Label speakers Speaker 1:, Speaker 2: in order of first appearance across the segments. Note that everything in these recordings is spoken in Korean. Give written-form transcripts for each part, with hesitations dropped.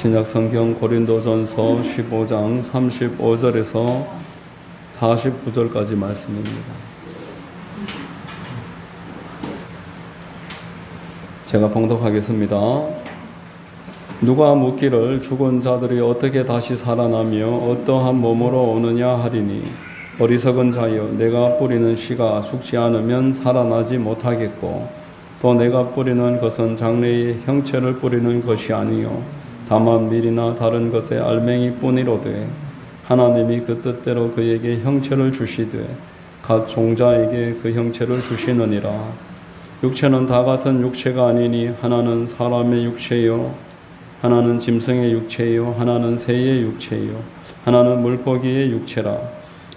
Speaker 1: 신약 성경 고린도전서 15장 35절에서 49절까지 말씀입니다. 제가 봉독하겠습니다. 누가 묻기를 죽은 자들이 어떻게 다시 살아나며 어떠한 몸으로 오느냐 하리니 어리석은 자여, 내가 뿌리는 씨가 죽지 않으면 살아나지 못하겠고 또 내가 뿌리는 것은 장래의 형체를 뿌리는 것이 아니요 다만 밀이나 다른 것의 알맹이 뿐이로되 하나님이 그 뜻대로 그에게 형체를 주시되 각 종자에게 그 형체를 주시느니라. 육체는 다 같은 육체가 아니니 하나는 사람의 육체요 하나는 짐승의 육체요 하나는 새의 육체요 하나는 물고기의 육체라.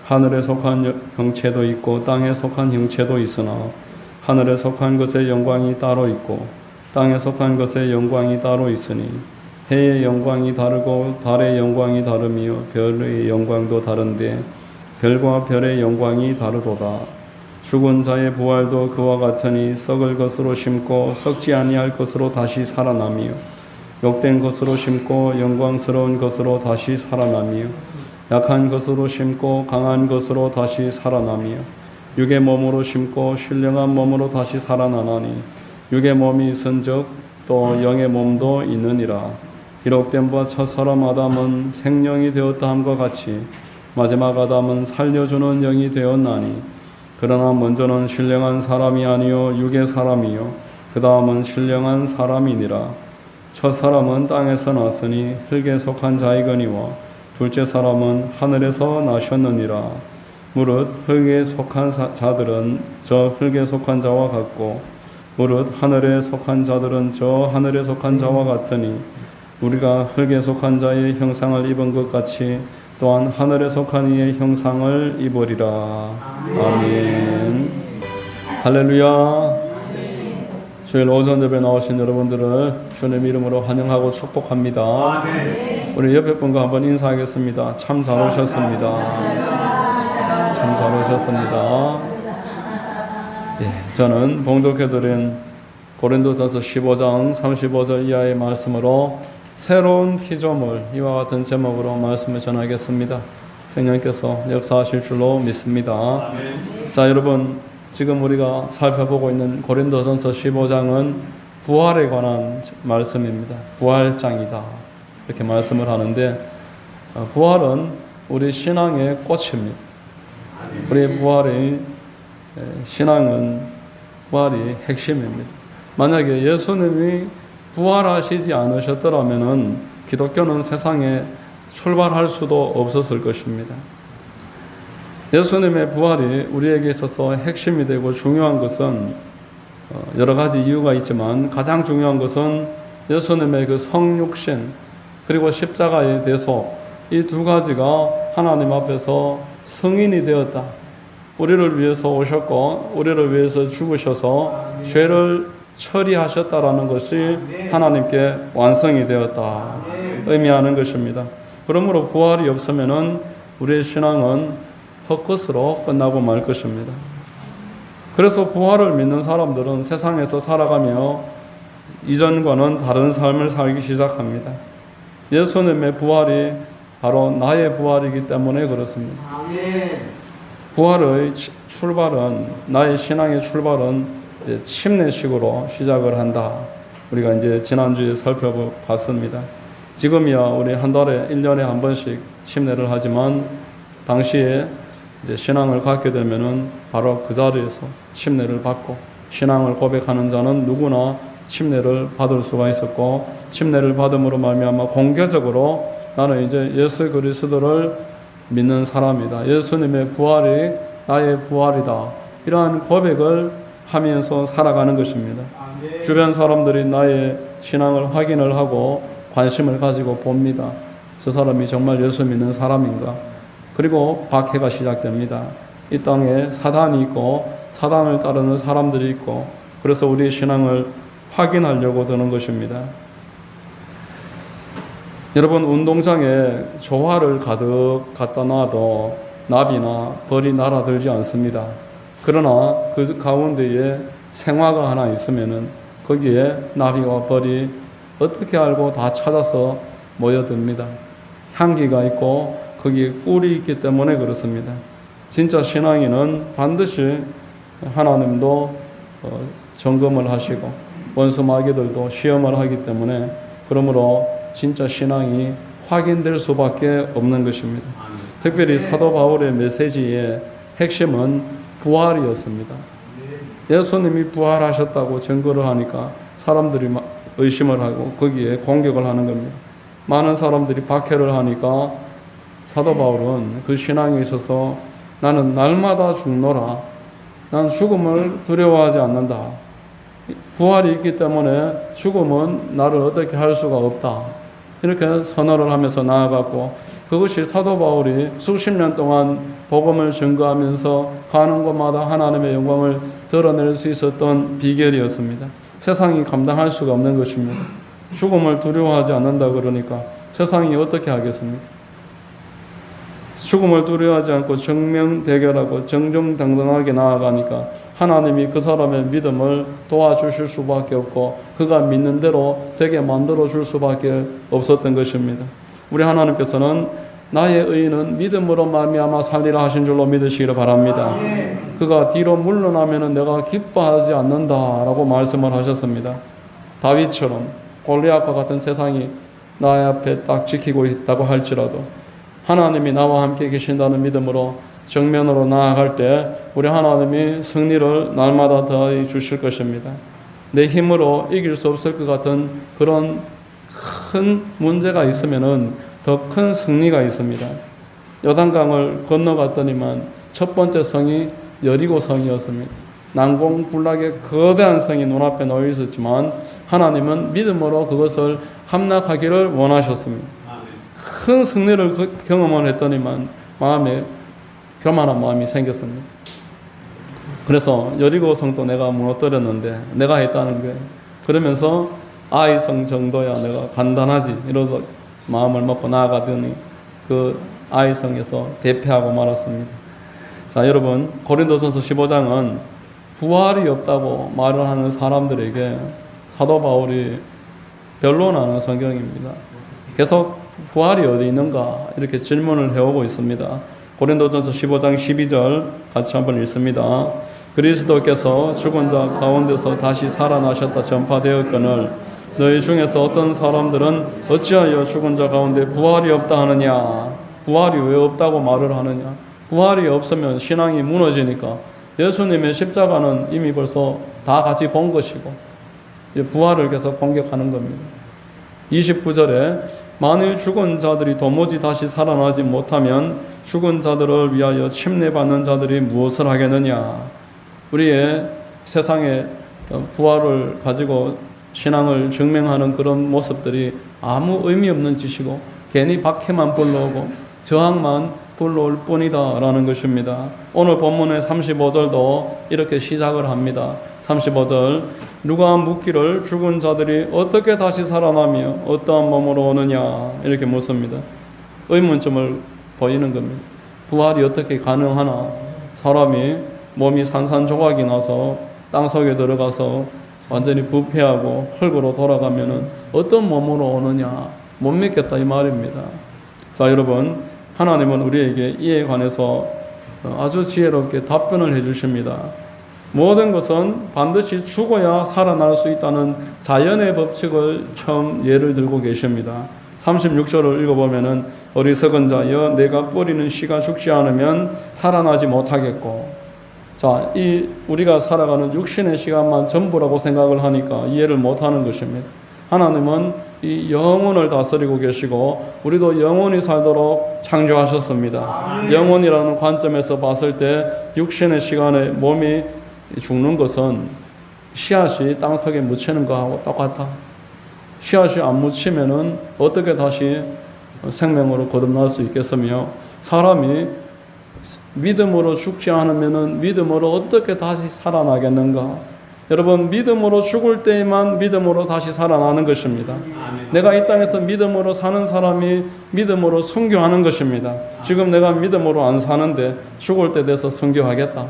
Speaker 1: 하늘에 속한 형체도 있고 땅에 속한 형체도 있으나 하늘에 속한 것의 영광이 따로 있고 땅에 속한 것의 영광이 따로 있으니 해의 영광이 다르고 달의 영광이 다르며 별의 영광도 다른데 별과 별의 영광이 다르도다. 죽은 자의 부활도 그와 같으니 썩을 것으로 심고 썩지 아니할 것으로 다시 살아나며 욕된 것으로 심고 영광스러운 것으로 다시 살아나며 약한 것으로 심고 강한 것으로 다시 살아나며 육의 몸으로 심고 신령한 몸으로 다시 살아나나니 육의 몸이 있은즉 또 영의 몸도 있느니라. 기록된 바 첫사람 아담은 생명이 되었다 함과 같이 마지막 아담은 살려주는 영이 되었나니 그러나 먼저는 신령한 사람이 아니요 육의 사람이요 그 다음은 신령한 사람이니라. 첫사람은 땅에서 났으니 흙에 속한 자이거니와 둘째 사람은 하늘에서 나셨느니라. 무릇 흙에 속한 자들은 저 흙에 속한 자와 같고 무릇 하늘에 속한 자들은 저 하늘에 속한 자와 같으니 우리가 흙에 속한 자의 형상을 입은 것 같이 또한 하늘에 속한 이의 형상을 입으리라. 아멘. 할렐루야. 주일 오전 예배 나오신 여러분들을 주님 이름으로 환영하고 축복합니다. 우리 옆에 분과 한번 인사하겠습니다. 참 잘 오셨습니다. 참 잘 오셨습니다. 예, 저는 봉독해드린 고린도전서 15장 35절 이하의 말씀으로 새로운 피조물, 이와 같은 제목으로 말씀을 전하겠습니다. 성령께서 역사하실 줄로 믿습니다. 자, 여러분, 지금 우리가 살펴보고 있는 고린도전서 15장은 부활에 관한 말씀입니다. 부활장이다, 이렇게 말씀을 하는데 부활은 우리 신앙의 꽃입니다. 우리의 부활의 신앙은 부활이 핵심입니다. 만약에 예수님이 부활하시지 않으셨더라면 기독교는 세상에 출발할 수도 없었을 것입니다. 예수님의 부활이 우리에게 있어서 핵심이 되고 중요한 것은 여러 가지 이유가 있지만 가장 중요한 것은 예수님의 그 성육신 그리고 십자가에 대해서 이 두 가지가 하나님 앞에서 승인이 되었다. 우리를 위해서 오셨고 우리를 위해서 죽으셔서 죄를 처리하셨다라는 것이 하나님께 완성이 되었다 의미하는 것입니다. 그러므로 부활이 없으면은 우리의 신앙은 헛것으로 끝나고 말 것입니다. 그래서 부활을 믿는 사람들은 세상에서 살아가며 이전과는 다른 삶을 살기 시작합니다. 예수님의 부활이 바로 나의 부활이기 때문에 그렇습니다. 부활의 출발은, 나의 신앙의 출발은 이제 침례식으로 시작을 한다. 우리가 이제 지난주에 살펴봤습니다. 지금이야 우리 한 달에 1년에 한 번씩 침례를 하지만 당시에 이제 신앙을 갖게 되면은 바로 그 자리에서 침례를 받고 신앙을 고백하는 자는 누구나 침례를 받을 수가 있었고 침례를 받음으로 말미암아 공개적으로 나는 이제 예수 그리스도를 믿는 사람이다. 예수님의 부활이 나의 부활이다. 이러한 고백을 하면서 살아가는 것입니다. 주변 사람들이 나의 신앙을 확인을 하고 관심을 가지고 봅니다. 저 사람이 정말 예수 믿는 사람인가? 그리고 박해가 시작됩니다. 이 땅에 사단이 있고 사단을 따르는 사람들이 있고 그래서 우리의 신앙을 확인하려고 드는 것입니다. 여러분, 운동장에 조화를 가득 갖다 놔도 나비나 벌이 날아들지 않습니다. 그러나 그 가운데에 생화가 하나 있으면은 거기에 나비와 벌이 어떻게 알고 다 찾아서 모여듭니다. 향기가 있고 거기에 꿀이 있기 때문에 그렇습니다. 진짜 신앙인은 반드시 하나님도 점검을 하시고 원수 마귀들도 시험을 하기 때문에, 그러므로 진짜 신앙이 확인될 수밖에 없는 것입니다. 특별히 사도 바울의 메시지의 핵심은 부활이었습니다. 예수님이 부활하셨다고 증거를 하니까 사람들이 의심을 하고 거기에 공격을 하는 겁니다. 많은 사람들이 박해를 하니까 사도 바울은 그 신앙에 있어서 나는 날마다 죽노라, 난 죽음을 두려워하지 않는다, 부활이 있기 때문에 죽음은 나를 어떻게 할 수가 없다, 이렇게 선언을 하면서 나아갔고, 그것이 사도 바울이 수십 년 동안 복음을 증거하면서 가는 곳마다 하나님의 영광을 드러낼 수 있었던 비결이었습니다. 세상이 감당할 수가 없는 것입니다. 죽음을 두려워하지 않는다 그러니까 세상이 어떻게 하겠습니까? 죽음을 두려워하지 않고 정명대결하고 정정당당하게 나아가니까 하나님이 그 사람의 믿음을 도와주실 수밖에 없고 그가 믿는 대로 되게 만들어 줄 수밖에 없었던 것입니다. 우리 하나님께서는 나의 의인은 믿음으로 말미암아 살리라 하신 줄로 믿으시기를 바랍니다. 그가 뒤로 물러나면 내가 기뻐하지 않는다라고 말씀을 하셨습니다. 다윗처럼 골리앗과 같은 세상이 나의 앞에 딱 지키고 있다고 할지라도 하나님이 나와 함께 계신다는 믿음으로 정면으로 나아갈 때 우리 하나님이 승리를 날마다 더해 주실 것입니다. 내 힘으로 이길 수 없을 것 같은 그런 큰 문제가 있으면은 더 큰 승리가 있습니다. 요단강을 건너갔더니만 첫 번째 성이 여리고 성이었습니다. 난공불락의 거대한 성이 눈앞에 놓여 있었지만 하나님은 믿음으로 그것을 함락하기를 원하셨습니다. 큰 승리를 경험을 했더니만 마음에 교만한 마음이 생겼습니다. 그래서 여리고 성도 내가 무너뜨렸는데 내가 했다는 거예요. 그러면서 아이 성 정도야 내가 간단하지 이러고 마음을 먹고 나아가더니 그 아이 성에서 대패하고 말았습니다. 자, 여러분, 고린도전서 15장은 부활이 없다고 말을 하는 사람들에게 사도 바울이 변론하는 성경입니다. 계속 부활이 어디 있는가 이렇게 질문을 해오고 있습니다. 고린도전서 15장 12절 같이 한번 읽습니다. 그리스도께서 죽은 자 가운데서 다시 살아나셨다 전파되었거늘 너희 중에서 어떤 사람들은 어찌하여 죽은 자 가운데 부활이 없다 하느냐. 부활이 왜 없다고 말을 하느냐. 부활이 없으면 신앙이 무너지니까 예수님의 십자가는 이미 벌써 다 같이 본 것이고 부활을 계속 공격하는 겁니다. 29절에 만일 죽은 자들이 도무지 다시 살아나지 못하면 죽은 자들을 위하여 침례받는 자들이 무엇을 하겠느냐. 우리의 세상에 부활을 가지고 신앙을 증명하는 그런 모습들이 아무 의미 없는 짓이고 괜히 박해만 불러오고 저항만 불러올 뿐이다 라는 것입니다. 오늘 본문의 35절도 이렇게 시작을 합니다. 35절 누가 묻기를 죽은 자들이 어떻게 다시 살아나며 어떠한 몸으로 오느냐 이렇게 묻습니다. 의문점을 보이는 겁니다. 부활이 어떻게 가능하나. 사람이 몸이 산산조각이 나서 땅속에 들어가서 완전히 부패하고 흙으로 돌아가면은 어떤 몸으로 오느냐 못 믿겠다 이 말입니다. 자, 여러분, 하나님은 우리에게 이에 관해서 아주 지혜롭게 답변을 해주십니다. 모든 것은 반드시 죽어야 살아날 수 있다는 자연의 법칙을 처음 예를 들고 계십니다. 36절을 읽어보면은 어리석은 자여 내가 뿌리는 씨가 죽지 않으면 살아나지 못하겠고. 자, 이 우리가 살아가는 육신의 시간만 전부라고 생각을 하니까 이해를 못하는 것입니다. 하나님은 이 영혼을 다스리고 계시고 우리도 영혼이 살도록 창조하셨습니다. 영혼이라는 관점에서 봤을 때 육신의 시간에 몸이 죽는 것은 씨앗이 땅속에 묻히는 거하고 똑같다. 씨앗이 안 묻히면은 어떻게 다시 생명으로 거듭날 수 있겠으며 사람이 믿음으로 죽지 않으면은 믿음으로 어떻게 다시 살아나겠는가? 여러분, 믿음으로 죽을 때에만 믿음으로 다시 살아나는 것입니다. 내가 이 땅에서 믿음으로 사는 사람이 믿음으로 순교하는 것입니다. 지금 내가 믿음으로 안 사는데 죽을 때 돼서 순교하겠다.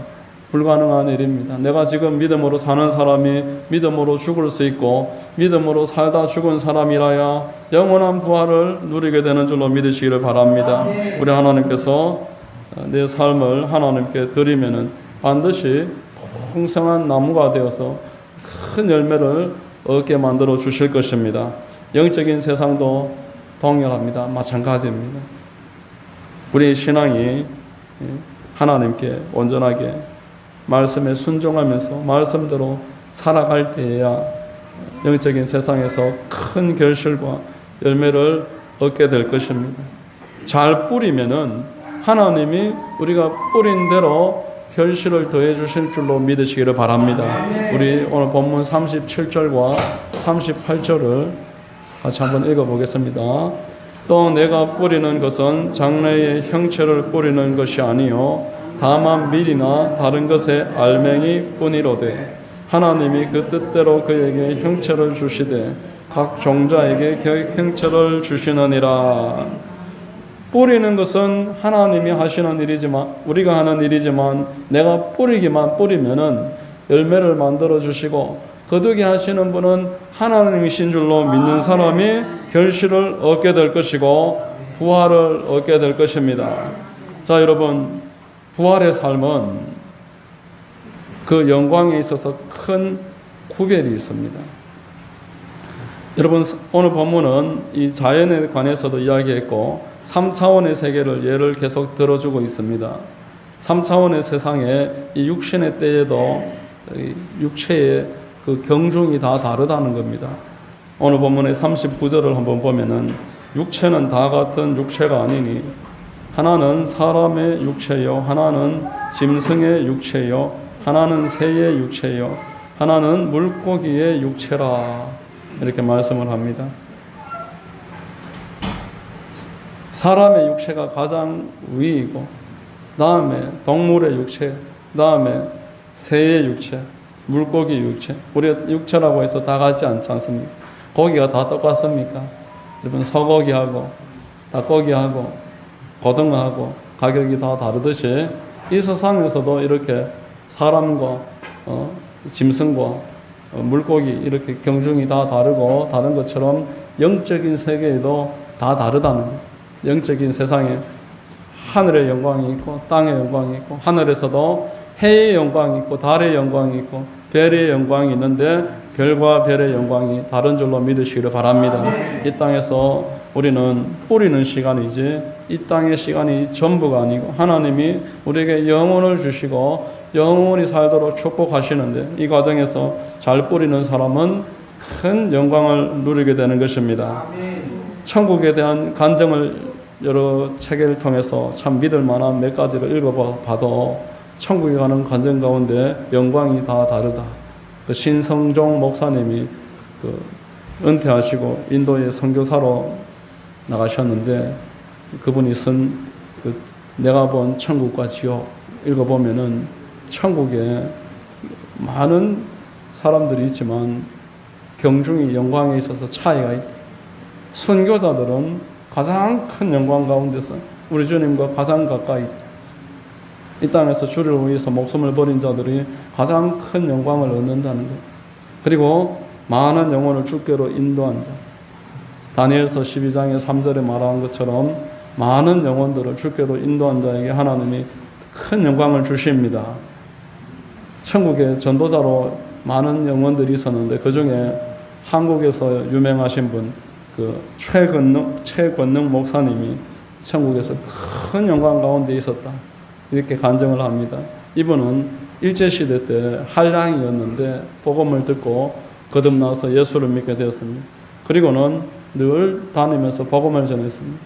Speaker 1: 불가능한 일입니다. 내가 지금 믿음으로 사는 사람이 믿음으로 죽을 수 있고 믿음으로 살다 죽은 사람이라야 영원한 부활을 누리게 되는 줄로 믿으시기를 바랍니다. 우리 하나님께서 내 삶을 하나님께 드리면은 반드시 풍성한 나무가 되어서 큰 열매를 얻게 만들어 주실 것입니다. 영적인 세상도 동일합니다. 마찬가지입니다. 우리 신앙이 하나님께 온전하게 말씀에 순종하면서 말씀대로 살아갈 때에야 영적인 세상에서 큰 결실과 열매를 얻게 될 것입니다. 잘 뿌리면은 하나님이 우리가 뿌린 대로 결실을 더해 주실 줄로 믿으시기를 바랍니다. 우리 오늘 본문 37절과 38절을 같이 한번 읽어보겠습니다. 또 내가 뿌리는 것은 장래의 형체를 뿌리는 것이 아니요 다만 밀이나 다른 것의 알맹이 뿐이로되 하나님이 그 뜻대로 그에게 형체를 주시되 각 종자에게 형체를 주시느니라. 뿌리는 것은 하나님이 하시는 일이지만 우리가 하는 일이지만 내가 뿌리면은 열매를 만들어 주시고 거두게 하시는 분은 하나님이신 줄로 믿는 사람이 결실을 얻게 될 것이고 부활을 얻게 될 것입니다. 자, 여러분, 부활의 삶은 그 영광에 있어서 큰 구별이 있습니다. 여러분, 오늘 본문은 이 자연에 관해서도 이야기했고 3차원의 세계를 예를 계속 들어주고 있습니다. 3차원의 세상에 이 육신의 때에도 육체의 그 경중이 다 다르다는 겁니다. 오늘 본문의 39절을 한번 보면은 육체는 다 같은 육체가 아니니 하나는 사람의 육체요 하나는 짐승의 육체요 하나는 새의 육체요 하나는 물고기의 육체라 이렇게 말씀을 합니다. 사람의 육체가 가장 위이고 다음에 동물의 육체, 다음에 새의 육체, 물고기 육체. 우리가 육체라고 해서 다 같지 않지 않습니까? 고기가 다 똑같습니까? 여러분, 소고기하고 닭고기하고 고등어하고 가격이 다 다르듯이 이 세상에서도 이렇게 사람과 짐승과 물고기 이렇게 경중이 다 다르고 다른 것처럼 영적인 세계에도 다 다르다는 거예요. 영적인 세상에 하늘의 영광이 있고 땅의 영광이 있고 하늘에서도 해의 영광이 있고 달의 영광이 있고 별의 영광이 있는데 별과 별의 영광이 다른 줄로 믿으시기를 바랍니다. 이 땅에서 우리는 뿌리는 시간이지 이 땅의 시간이 전부가 아니고 하나님이 우리에게 영혼을 주시고 영원히 살도록 축복하시는데 이 과정에서 잘 뿌리는 사람은 큰 영광을 누리게 되는 것입니다. 천국에 대한 간증을 여러 책을 통해서 참 믿을 만한 몇 가지를 읽어봐도 천국에 가는 간증 가운데 영광이 다 다르다. 그 신성종 목사님이 은퇴하시고 인도의 선교사로 나가셨는데 그분이 쓴 내가 본 천국과 지옥 읽어보면은 천국에 많은 사람들이 있지만 경중이 영광에 있어서 차이가 있다. 선교자들은 가장 큰 영광 가운데서 우리 주님과 가장 가까이 이 땅에서 주를 위해서 목숨을 버린 자들이 가장 큰 영광을 얻는다는 것. 그리고 많은 영혼을 주께로 인도한 자. 다니엘서 12장의 3절에 말한 것처럼 많은 영혼들을 주께로 인도한 자에게 하나님이 큰 영광을 주십니다. 천국에 전도자로 많은 영혼들이 있었는데 그 중에 한국에서 유명하신 분 최권능 목사님이 천국에서 큰 영광 가운데 있었다. 이렇게 간증을 합니다. 이분은 일제시대 때 한량이었는데 복음을 듣고 거듭나서 예수를 믿게 되었습니다. 그리고는 늘 다니면서 복음을 전했습니다.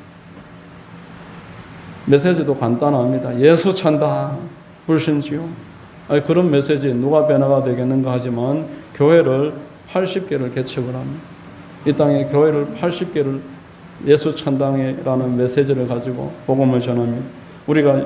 Speaker 1: 메시지도 간단합니다. 예수 찬다, 불신지요. 그런 메시지 누가 변화가 되겠는가 하지만 교회를 80개를 개척을 합니다. 이 땅에 교회를 80개를 예수 찬당이라는 메시지를 가지고 복음을 전합니다. 우리가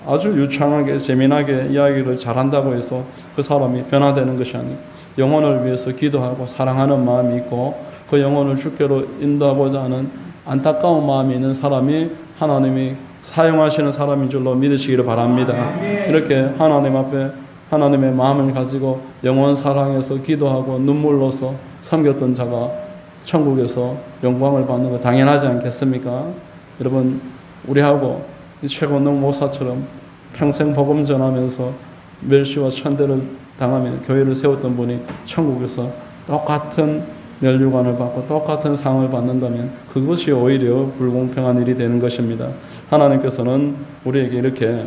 Speaker 1: 아주 유창하게 재미나게 이야기를 잘한다고 해서 그 사람이 변화되는 것이 아니고 영혼을 위해서 기도하고 사랑하는 마음이 있고 그 영혼을 주께로 인도하고자 하는 안타까운 마음이 있는 사람이 하나님이 사용하시는 사람인 줄로 믿으시기를 바랍니다. 이렇게 하나님 앞에 하나님의 마음을 가지고 영원 사랑해서 기도하고 눈물로서 섬겼던 자가 천국에서 영광을 받는 거 당연하지 않겠습니까? 여러분, 우리하고 최건능 목사처럼 평생 복음 전하면서 멸시와 천대를 당하며 교회를 세웠던 분이 천국에서 똑같은 멸류관을 받고 똑같은 상을 받는다면 그것이 오히려 불공평한 일이 되는 것입니다. 하나님께서는 우리에게 이렇게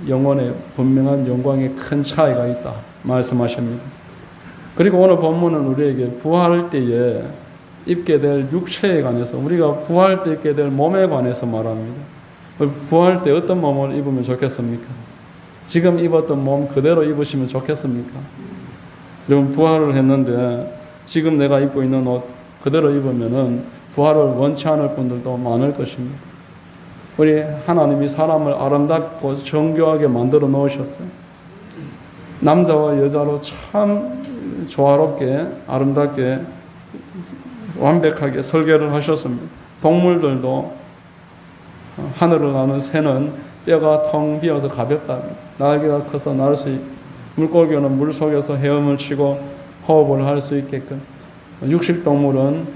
Speaker 1: 영혼의 분명한 영광에 큰 차이가 있다 말씀하십니다. 그리고 오늘 본문은 우리에게 부활할 때에 입게 될 육체에 관해서, 우리가 부활할 때 입게 될 몸에 관해서 말합니다. 부활할 때 어떤 몸을 입으면 좋겠습니까? 지금 입었던 몸 그대로 입으시면 좋겠습니까? 여러분, 부활을 했는데 지금 내가 입고 있는 옷 그대로 입으면은 부활을 원치 않을 분들도 많을 것입니다. 우리 하나님이 사람을 아름답고 정교하게 만들어 놓으셨어요. 남자와 여자로 참 조화롭게 아름답게 완벽하게 설계를 하셨습니다. 동물들도 하늘을 나는 새는 뼈가 텅 비어서 가볍다. 날개가 커서 날 수 있고, 물고기는 물 속에서 헤엄을 치고 호흡을 할 수 있게끔, 육식동물은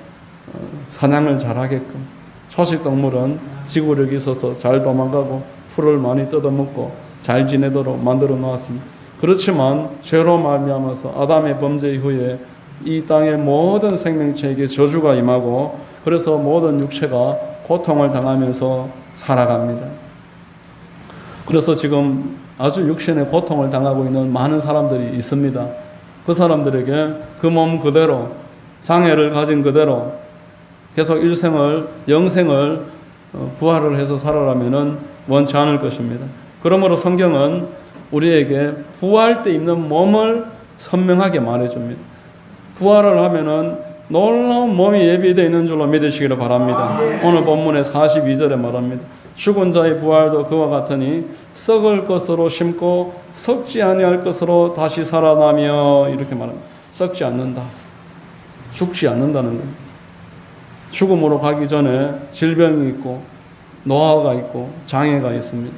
Speaker 1: 사냥을 잘하게끔, 초식동물은 지구력이 있어서 잘 도망가고 풀을 많이 뜯어먹고 잘 지내도록 만들어 놓았습니다. 그렇지만 죄로 말미암아서 아담의 범죄 이후에 이 땅의 모든 생명체에게 저주가 임하고, 그래서 모든 육체가 고통을 당하면서 살아갑니다. 그래서 지금 아주 육신의 고통을 당하고 있는 많은 사람들이 있습니다. 그 사람들에게 그 몸 그대로, 장애를 가진 그대로 계속 일생을, 영생을 부활을 해서 살아라면은 원치 않을 것입니다. 그러므로 성경은 우리에게 부활 때 입는 몸을 선명하게 말해줍니다. 부활을 하면은 놀라운 몸이 예비되어 있는 줄로 믿으시기를 바랍니다. 오늘 본문의 42절에 말합니다. 죽은 자의 부활도 그와 같으니 썩을 것으로 심고 썩지 아니할 것으로 다시 살아나며, 이렇게 말합니다. 썩지 않는다. 죽지 않는다는 겁니다. 죽음으로 가기 전에 질병이 있고 노화가 있고 장애가 있습니다.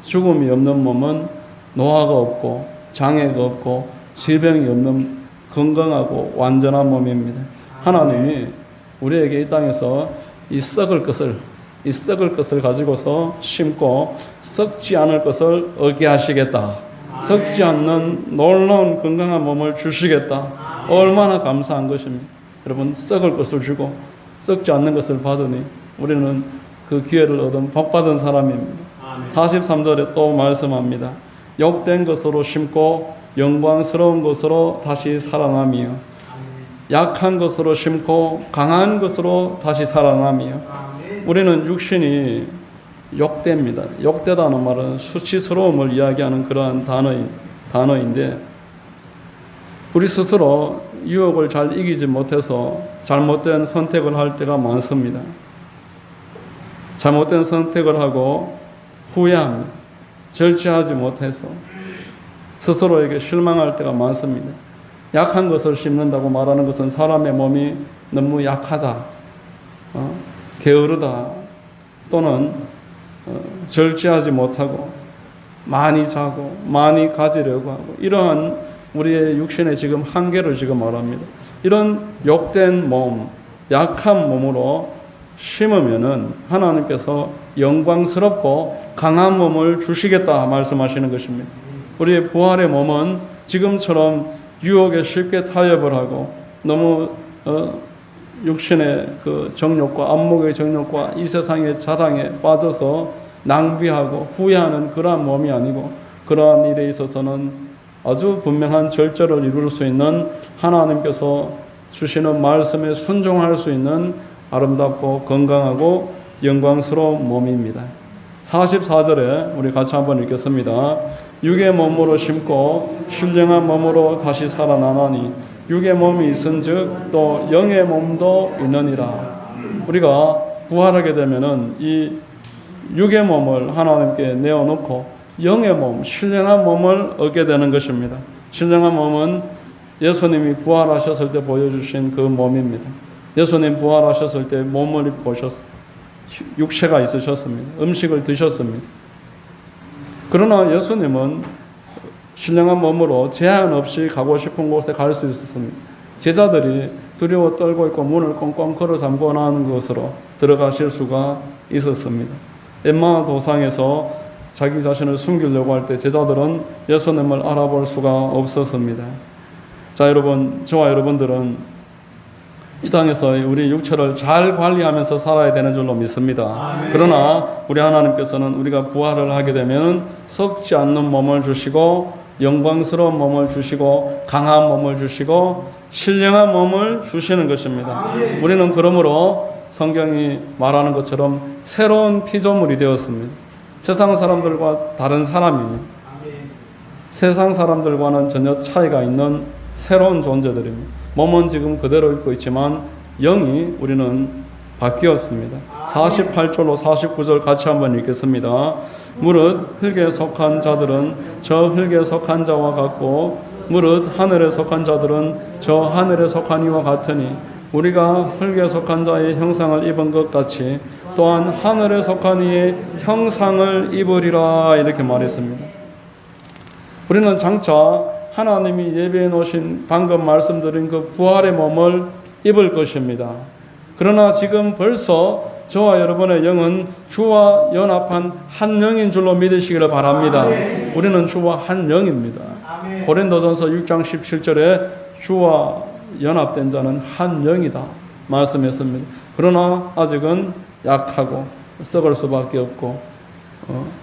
Speaker 1: 죽음이 없는 몸은 노화가 없고 장애가 없고 질병이 없는 건강하고 완전한 몸입니다. 하나님이 우리에게 이 땅에서 이 썩을 것을 가지고서 심고 썩지 않을 것을 얻게 하시겠다. 썩지 않는 놀라운 건강한 몸을 주시겠다. 얼마나 감사한 것입니다. 여러분, 썩을 것을 주고 썩지 않는 것을 받으니 우리는 그 기회를 얻은 복받은 사람입니다. 43절에 또 말씀합니다. 욕된 것으로 심고 영광스러운 것으로 다시 살아나며, 약한 것으로 심고 강한 것으로 다시 살아나며. 우리는 육신이 욕됩니다. 욕되다는 말은 수치스러움을 이야기하는 그러한 단어인데, 우리 스스로 유혹을 잘 이기지 못해서 잘못된 선택을 할 때가 많습니다. 잘못된 선택을 하고 후회합니다. 절제하지 못해서 스스로에게 실망할 때가 많습니다. 약한 것을 심는다고 말하는 것은 사람의 몸이 너무 약하다, 게으르다, 또는 절제하지 못하고 많이 자고 많이 가지려고 하고, 이러한 우리의 육신의 지금 한계를 지금 말합니다. 이런 욕된 몸, 약한 몸으로 심으면은 하나님께서 영광스럽고 강한 몸을 주시겠다 말씀하시는 것입니다. 우리의 부활의 몸은 지금처럼 유혹에 쉽게 타협을 하고 너무 육신의 그 정욕과 안목의 정욕과 이 세상의 자랑에 빠져서 낭비하고 후회하는 그러한 몸이 아니고, 그러한 일에 있어서는 아주 분명한 절제를 이룰 수 있는, 하나님께서 주시는 말씀에 순종할 수 있는 아름답고 건강하고 영광스러운 몸입니다. 44절에 우리 같이 한번 읽겠습니다. 육의 몸으로 심고 신령한 몸으로 다시 살아나나니 육의 몸이 있은즉 또 영의 몸도 있느니라. 우리가 부활하게 되면은 이 육의 몸을 하나님께 내어놓고 영의 몸, 신령한 몸을 얻게 되는 것입니다. 신령한 몸은 예수님이 부활하셨을 때 보여주신 그 몸입니다. 예수님 부활하셨을 때 몸을 입고 오셨어요. 육체가 있으셨습니다. 음식을 드셨습니다. 그러나 예수님은 신령한 몸으로 제한 없이 가고 싶은 곳에 갈 수 있었습니다. 제자들이 두려워 떨고 있고 문을 꽁꽁 걸어 잠궈 놓은 곳으로 들어가실 수가 있었습니다. 엠마오 도상에서 자기 자신을 숨기려고 할 때 제자들은 예수님을 알아볼 수가 없었습니다. 자, 여러분, 저와 여러분들은 이 땅에서 우리 육체를 잘 관리하면서 살아야 되는 줄로 믿습니다. 그러나 우리 하나님께서는 우리가 부활을 하게 되면 썩지 않는 몸을 주시고 영광스러운 몸을 주시고 강한 몸을 주시고 신령한 몸을 주시는 것입니다. 우리는 그러므로 성경이 말하는 것처럼 새로운 피조물이 되었습니다. 세상 사람들과 다른 사람입니다. 세상 사람들과는 전혀 차이가 있는 새로운 존재들입니다. 몸은 지금 그대로 있고 있지만 영이 우리는 바뀌었습니다. 48절로 49절 같이 한번 읽겠습니다. 무릇 흙에 속한 자들은 저 흙에 속한 자와 같고 무릇 하늘에 속한 자들은 저 하늘에 속한 이와 같으니 우리가 흙에 속한 자의 형상을 입은 것 같이 또한 하늘에 속한 이의 형상을 입으리라 이렇게 말했습니다. 우리는 장차 하나님이 예비해 놓으신 방금 말씀드린 그 부활의 몸을 입을 것입니다. 그러나 지금 벌써 저와 여러분의 영은 주와 연합한 한 영인 줄로 믿으시기를 바랍니다. 우리는 주와 한 영입니다. 고린도전서 6장 17절에 주와 연합된 자는 한 영이다 말씀했습니다. 그러나 아직은 약하고 썩을 수밖에 없고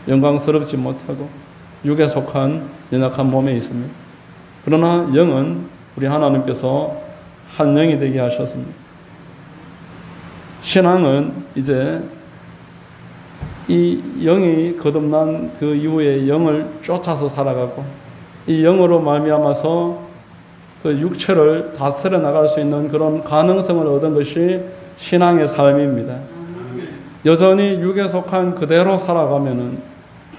Speaker 1: 영광스럽지 못하고 육에 속한 연약한 몸에 있습니다. 그러나 영은 우리 하나님께서 한 영이 되게 하셨습니다. 신앙은 이제 이 영이 거듭난 그 이후에 영을 쫓아서 살아가고 이 영으로 말미암아서 그 육체를 다스려 나갈 수 있는 그런 가능성을 얻은 것이 신앙의 삶입니다. 여전히 육에 속한 그대로 살아가면은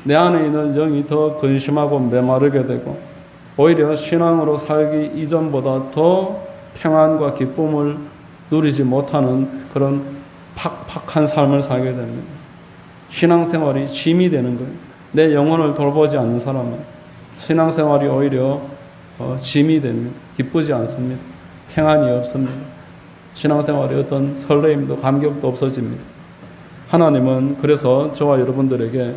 Speaker 1: 내 안에 있는 영이 더 근심하고 메마르게 되고 오히려 신앙으로 살기 이전보다 더 평안과 기쁨을 누리지 못하는 그런 팍팍한 삶을 살게 됩니다. 신앙생활이 짐이 되는 거예요. 내 영혼을 돌보지 않는 사람은 신앙생활이 오히려 짐이 됩니다. 기쁘지 않습니다. 평안이 없습니다. 신앙생활에 어떤 설레임도 감격도 없어집니다. 하나님은 그래서 저와 여러분들에게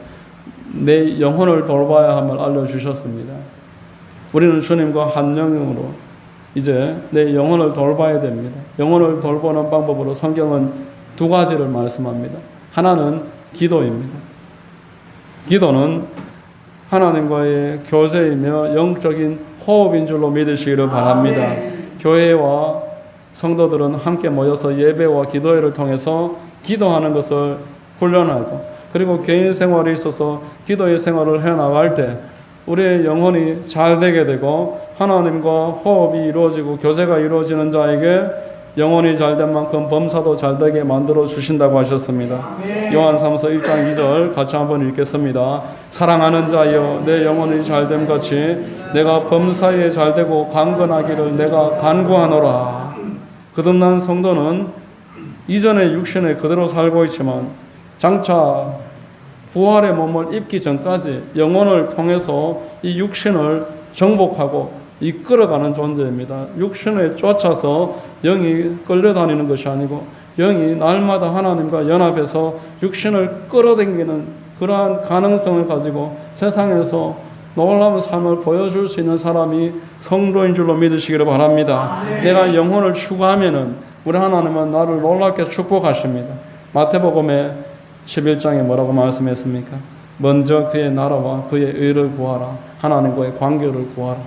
Speaker 1: 내 영혼을 돌봐야 함을 알려주셨습니다. 우리는 주님과 한 영으로 이제 내 영혼을 돌봐야 됩니다. 영혼을 돌보는 방법으로 성경은 두 가지를 말씀합니다. 하나는 기도입니다. 기도는 하나님과의 교제이며 영적인 호흡인 줄로 믿으시기를 바랍니다. 교회와 성도들은 함께 모여서 예배와 기도회를 통해서 기도하는 것을 훈련하고 그리고 개인 생활에 있어서 기도의 생활을 해나갈 때 우리의 영혼이 잘 되게 되고 하나님과 호흡이 이루어지고 교제가 이루어지는 자에게 영혼이 잘된 만큼 범사도 잘되게 만들어 주신다고 하셨습니다. 요한삼서 1장 2절 같이 한번 읽겠습니다. 사랑하는 자여 내 영혼이 잘됨 같이 내가 범사에 잘되고 강건하기를 내가 간구하노라. 거듭난 성도는 이전의 육신에 그대로 살고 있지만 장차 부활의 몸을 입기 전까지 영혼을 통해서 이 육신을 정복하고 이끌어가는 존재입니다. 육신에 쫓아서 영이 끌려다니는 것이 아니고 영이 날마다 하나님과 연합해서 육신을 끌어당기는 그러한 가능성을 가지고 세상에서 놀라운 삶을 보여줄 수 있는 사람이 성도인 줄로 믿으시기를 바랍니다. 내가 영혼을 추구하면은 우리 하나님은 나를 놀랍게 축복하십니다. 마태복음에 11장에 뭐라고 말씀했습니까? 먼저 그의 나라와 그의 의를 구하라. 하나님과의 관계를 구하라.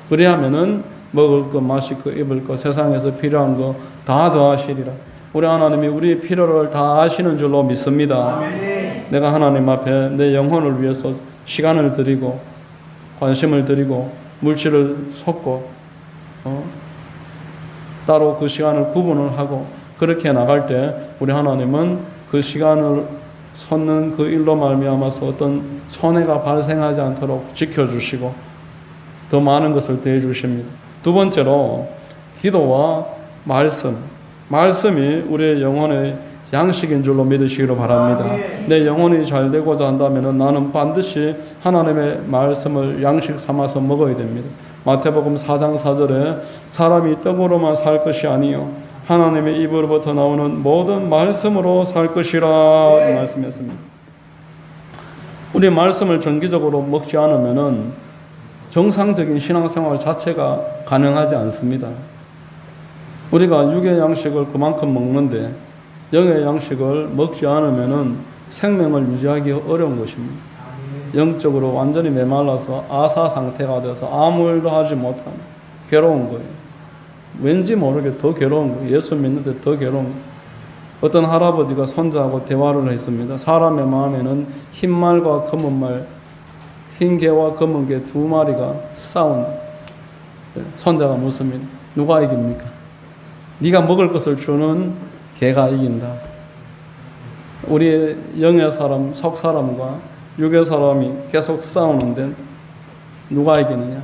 Speaker 1: 그리하면은 먹을 것, 마실 것, 입을 것, 세상에서 필요한 것 다 더하시리라. 우리 하나님이 우리의 필요를 다 아시는 줄로 믿습니다. 내가 하나님 앞에 내 영혼을 위해서 시간을 드리고 관심을 드리고 물질을 쏟고 따로 그 시간을 구분을 하고 그렇게 나갈 때 우리 하나님은 그 시간을 쏟는 그 일로 말미암아서 어떤 손해가 발생하지 않도록 지켜주시고 더 많은 것을 더해 주십니다. 두 번째로 기도와 말씀이 우리의 영혼의 양식인 줄로 믿으시기를 바랍니다. 내 영혼이 잘 되고자 한다면 나는 반드시 하나님의 말씀을 양식 삼아서 먹어야 됩니다. 마태복음 4장 4절에 사람이 떡으로만 살 것이 아니요 하나님의 입으로부터 나오는 모든 말씀으로 살 것이라 말씀했습니다. 우리 말씀을 정기적으로 먹지 않으면 정상적인 신앙생활 자체가 가능하지 않습니다. 우리가 육의 양식을 그만큼 먹는데 영의 양식을 먹지 않으면 생명을 유지하기 어려운 것입니다. 영적으로 완전히 메말라서 아사 상태가 돼서 아무 일도 하지 못하는 괴로운 거예요. 왠지 모르게 더 괴로운 거예요. 예수 믿는데 더 괴로운 거예요. 어떤 할아버지가 손자하고 대화를 했습니다. 사람의 마음에는 흰 말과 검은 말, 흰 개와 검은 개 두 마리가 싸운다. 손자가 묻습니다. 누가 이깁니까? 네가 먹을 것을 주는 개가 이긴다. 우리의 영의 사람, 속 사람과 육의 사람이 계속 싸우는데 누가 이기느냐?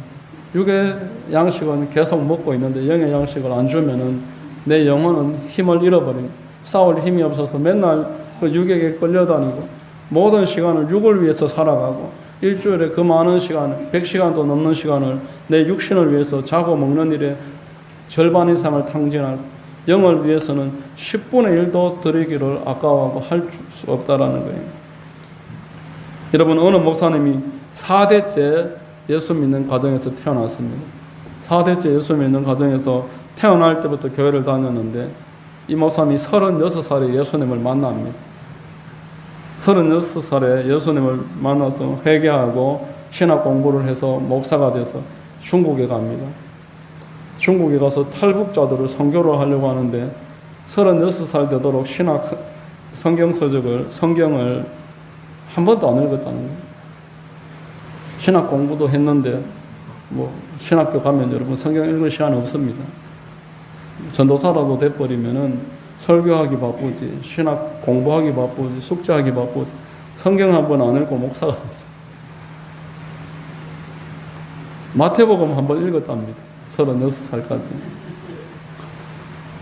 Speaker 1: 육의 양식은 계속 먹고 있는데 영의 양식을 안 주면은 내 영혼은 힘을 잃어버립니다. 싸울 힘이 없어서 맨날 그 육에게 끌려다니고 모든 시간을 육을 위해서 살아가고 일주일에 그 많은 시간을 100시간도 넘는 시간을 내 육신을 위해서 자고 먹는 일에 절반 이상을 탕진하고 영을 위해서는 10분의 1도 드리기를 아까워하고 할 수 없다라는 거예요. 여러분, 어느 목사님이 4대째 예수 믿는 가정에서 태어났습니다. 4대째 예수 믿는 가정에서 태어날 때부터 교회를 다녔는데 이 목사님이 36살에 예수님을 만납니다. 36살에 예수님을 만나서 회개하고 신학 공부를 해서 목사가 돼서 중국에 갑니다. 중국에 가서 탈북자들을 선교를 하려고 하는데 36살 되도록 성경을 한 번도 안 읽었다는 거예요. 신학 공부도 했는데 신학교 가면 여러분 성경 읽을 시간 없습니다. 전도사라도 돼버리면은 설교하기 바쁘지, 신학 공부하기 바쁘지, 숙제하기 바쁘지, 성경 한 번 안 읽고 목사가 됐어요. 마태복음 한 번 읽었답니다. 36살까지.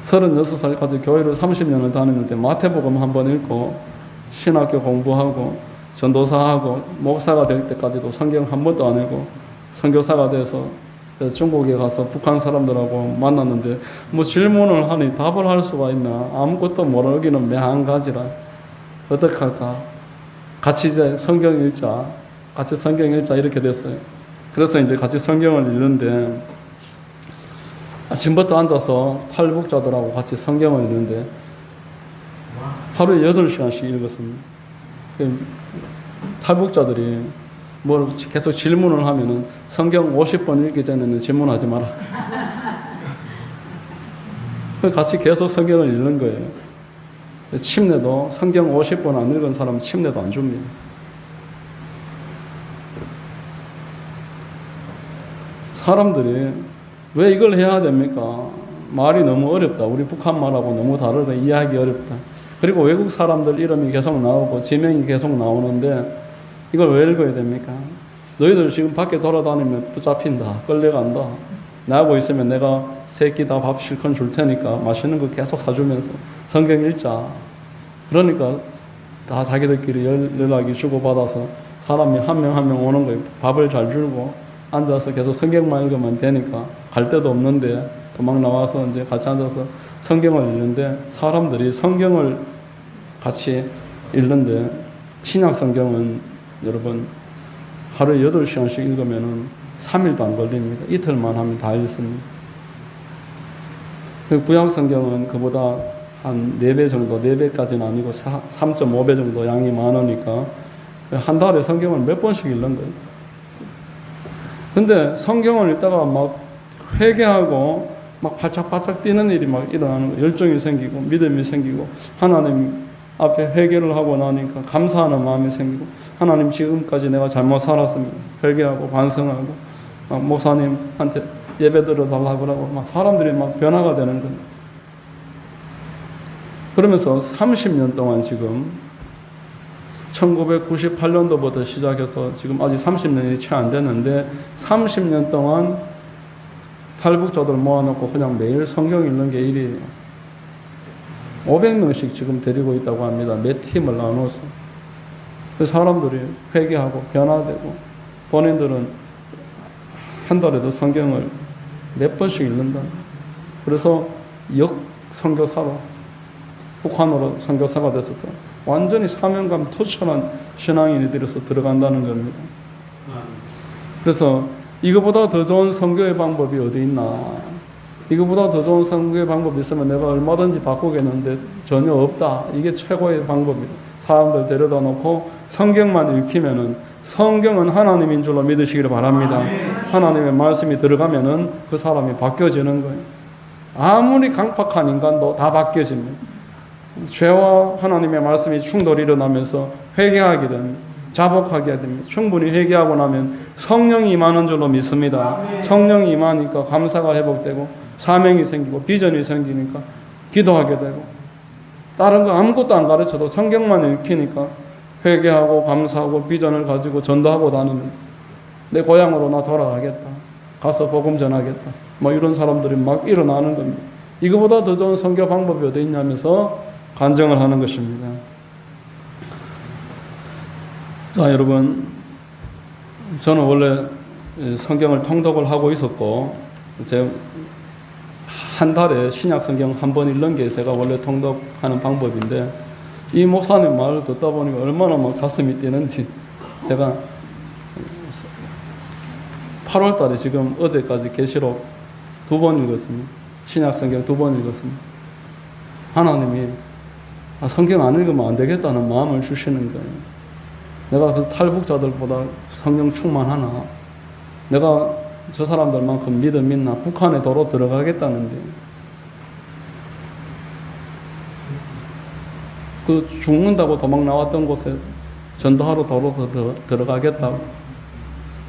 Speaker 1: 36살까지 교회를 30년을 다녔는데 마태복음 한 번 읽고 신학교 공부하고 전도사하고 목사가 될 때까지도 성경 한 번도 안 읽고 선교사가 돼서 중국에 가서 북한 사람들하고 만났는데 질문을 하니 답을 할 수가 있나? 아무것도 모르기는 매한가지라 어떻게 할까? 같이 이제 성경 읽자 이렇게 됐어요. 그래서 이제 같이 성경을 읽는데 아침부터 앉아서 탈북자들하고 같이 성경을 읽는데 하루에 8시간씩 읽었습니다. 탈북자들이 계속 질문을 하면은 성경 50번 읽기 전에는 질문하지 마라. 같이 계속 성경을 읽는 거예요. 침례도 성경 50번 안 읽은 사람은 침례도 안 줍니다. 사람들이 왜 이걸 해야 됩니까? 말이 너무 어렵다. 우리 북한 말하고 너무 다르다. 이해하기 어렵다. 그리고 외국 사람들 이름이 계속 나오고 지명이 계속 나오는데 이걸 왜 읽어야 됩니까? 너희들 지금 밖에 돌아다니면 붙잡힌다. 끌려간다. 나하고 있으면 내가 세 끼 다 밥 실컷 줄 테니까 맛있는 거 계속 사주면서 성경 읽자. 그러니까 다 자기들끼리 연락이 주고받아서 사람이 한 명 한 명 오는 거예요. 밥을 잘 주고 앉아서 계속 성경만 읽으면 되니까 갈 데도 없는데 도망 나와서 이제 같이 앉아서 성경을 읽는데 사람들이 성경을 같이 읽는데 신약 성경은 여러분 하루에 8시간씩 읽으면 3일도 안 걸립니다. 이틀만 하면 다 읽습니다. 구약 성경은 그보다 한 4배 정도, 4배까지는 아니고 3.5배 정도 양이 많으니까 한 달에 성경을 몇 번씩 읽는 거예요. 근데 성경을 읽다가 막 회개하고 막 바짝바짝 뛰는 일이 막 일어나는 거예요. 열정이 생기고 믿음이 생기고 하나님 앞에 회개를 하고 나니까 감사하는 마음이 생기고 하나님 지금까지 내가 잘못 살았습니다. 회개하고 반성하고 막 목사님한테 예배 드려달라고 하고 막 사람들이 막 변화가 되는 거예요. 그러면서 30년 동안 지금 1998년도부터 시작해서 지금 아직 30년이 채 안 됐는데 30년 동안 탈북자들 모아놓고 그냥 매일 성경 읽는 게 일이에요. 500명씩 지금 데리고 있다고 합니다. 몇 팀을 나눠서. 사람들이 회개하고 변화되고, 본인들은 한 달에도 성경을 몇 번씩 읽는다. 그래서 선교사로, 북한으로 선교사가 돼서 완전히 사명감 투철한 신앙인이 되어서 들어간다는 겁니다. 그래서 이거보다 더 좋은 선교의 방법이 어디 있나? 이거보다 더 좋은 선교의 방법이 있으면 내가 얼마든지 바꾸겠는데 전혀 없다. 이게 최고의 방법입니다. 사람들 데려다 놓고 성경만 읽히면은, 성경은 하나님인 줄로 믿으시기를 바랍니다. 하나님의 말씀이 들어가면은 그 사람이 바뀌어지는 거예요. 아무리 강팍한 인간도 다 바뀌어집니다. 죄와 하나님의 말씀이 충돌이 일어나면서 회개하게 됩니다. 자복하게 됩니다. 충분히 회개하고 나면 성령이 임하는 줄로 믿습니다. 성령이 임하니까 감사가 회복되고, 사명이 생기고, 비전이 생기니까 기도하게 되고, 다른 거 아무것도 안 가르쳐도 성경만 읽히니까 회개하고 감사하고 비전을 가지고 전도하고 다닙니다. 내 고향으로 나 돌아가겠다. 가서 복음 전하겠다. 뭐 이런 사람들이 막 일어나는 겁니다. 이거보다 더 좋은 선교 방법이 어디 있냐면서 간증을 하는 것입니다. 자, 여러분, 저는 원래 성경을 통독을 하고 있었고, 제 한 달에 신약 성경 한 번 읽는 게 제가 원래 통독하는 방법인데, 이 목사님 말을 듣다 보니까 얼마나 막 가슴이 뛰는지, 제가 8월 달에 지금 어제까지 계시록 2번 읽었습니다. 신약 성경 2번 읽었습니다. 하나님이 성경 안 읽으면 안 되겠다는 마음을 주시는 거예요. 내가 그 탈북자들보다 성령 충만하나? 내가 저 사람들만큼 믿음 있나? 북한에 도로 들어가겠다는데. 그 죽는다고 도망 나왔던 곳에 전도하러 도로 들어가겠다고.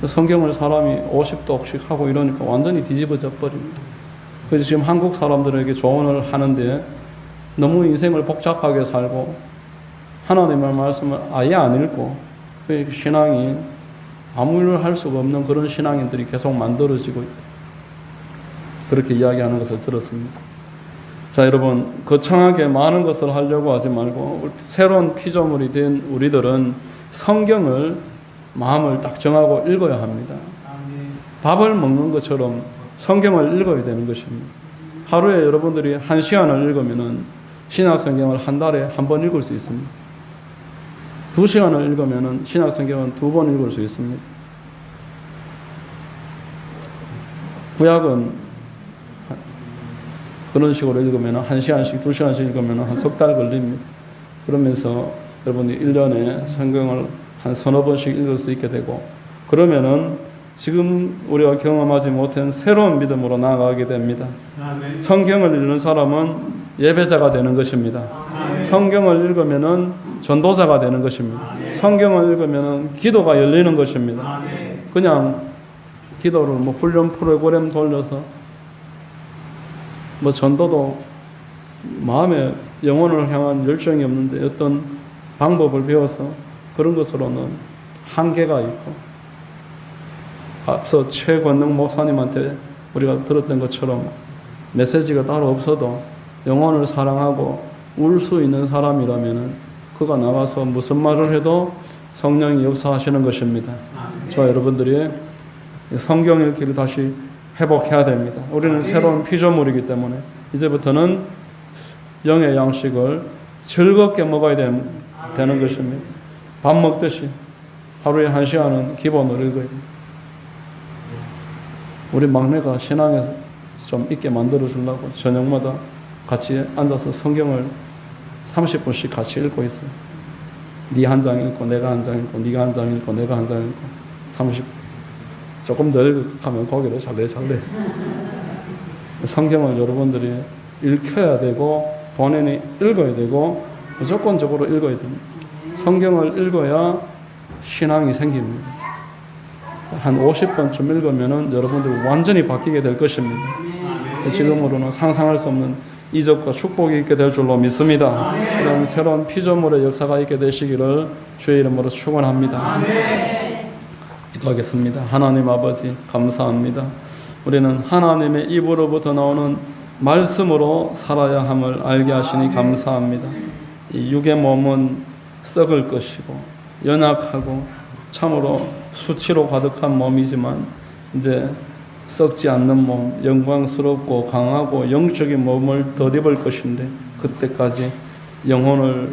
Speaker 1: 성경을 사람이 50독씩 하고 이러니까 완전히 뒤집어져 버립니다. 그래서 지금 한국 사람들에게 조언을 하는데, 너무 인생을 복잡하게 살고 하나님의 말씀을 아예 안 읽고 신앙이 아무 일을 할 수가 없는 그런 신앙인들이 계속 만들어지고 있다. 그렇게 이야기하는 것을 들었습니다. 자, 여러분, 거창하게 많은 것을 하려고 하지 말고 새로운 피조물이 된 우리들은 성경을 마음을 딱 정하고 읽어야 합니다. 밥을 먹는 것처럼 성경을 읽어야 되는 것입니다. 하루에 여러분들이 1시간을 읽으면은 신약 성경을 한 달에 한 번 읽을 수 있습니다. 2시간을 읽으면은 신약 성경은 2번 읽을 수 있습니다. 구약은 그런 식으로 읽으면 1시간씩, 2시간씩 읽으면 한 석 달 걸립니다. 그러면서 여러분이 1년에 성경을 한 서너 번씩 읽을 수 있게 되고, 그러면은 지금 우리가 경험하지 못한 새로운 믿음으로 나아가게 됩니다. 아멘. 성경을 읽는 사람은 예배자가 되는 것입니다. 아멘. 성경을 읽으면은 전도자가 되는 것입니다. 아멘. 성경을 읽으면은 기도가 열리는 것입니다. 아멘. 그냥 기도를 뭐 훈련 프로그램 돌려서 뭐 전도도 마음에 영혼을 향한 열정이 없는데 어떤 방법을 배워서 그런 것으로는 한계가 있고, 앞서 최권능 목사님한테 우리가 들었던 것처럼 메시지가 따로 없어도 영혼을 사랑하고 울 수 있는 사람이라면 그가 나가서 무슨 말을 해도 성령이 역사하시는 것입니다. 저와 여러분들이 성경 읽기를 다시 회복해야 됩니다. 우리는 새로운 피조물이기 때문에 이제부터는 영의 양식을 즐겁게 먹어야 되는 것입니다. 밥 먹듯이 하루에 1시간은 기본으로 읽어야 됩니다. 우리 막내가 신앙에서 좀 있게 만들어주려고 저녁마다 같이 앉아서 성경을 30분씩 같이 읽고 있어요. 네 한 장 읽고 내가 한 장 읽고 네가 한 장 읽고 내가 한 장 읽고 30분. 조금 더 읽으면 고개를 잘래. 성경을 여러분들이 읽혀야 되고 본인이 읽어야 되고 무조건적으로 읽어야 됩니다. 성경을 읽어야 신앙이 생깁니다. 한 50번쯤 읽으면은 여러분들이 완전히 바뀌게 될 것입니다. 지금으로는 상상할 수 없는 이적과 축복이 있게 될 줄로 믿습니다. 이런 새로운 피조물의 역사가 있게 되시기를 주의 이름으로 축원합니다. 기도하겠습니다. 하나님 아버지 감사합니다. 우리는 하나님의 입으로부터 나오는 말씀으로 살아야 함을 알게 하시니 감사합니다. 이 육의 몸은 썩을 것이고 연약하고 참으로 수치로 가득한 몸이지만 이제 썩지 않는 몸, 영광스럽고 강하고 영적인 몸을 덧입을 것인데 그때까지 영혼을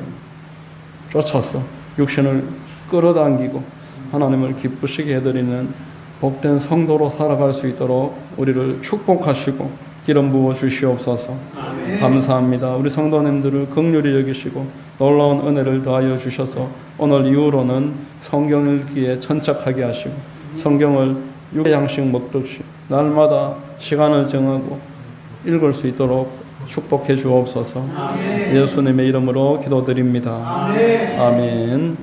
Speaker 1: 쫓아서 육신을 끌어당기고 하나님을 기쁘시게 해드리는 복된 성도로 살아갈 수 있도록 우리를 축복하시고 기름 부어 주시옵소서. 감사합니다. 우리 성도님들을 긍휼히 여기시고 놀라운 은혜를 더하여 주셔서 오늘 이후로는 성경 읽기에 천착하게 하시고 성경을 육의 양식 먹듯이 날마다 시간을 정하고 읽을 수 있도록 축복해 주옵소서. 예수님의 이름으로 기도드립니다. 아멘.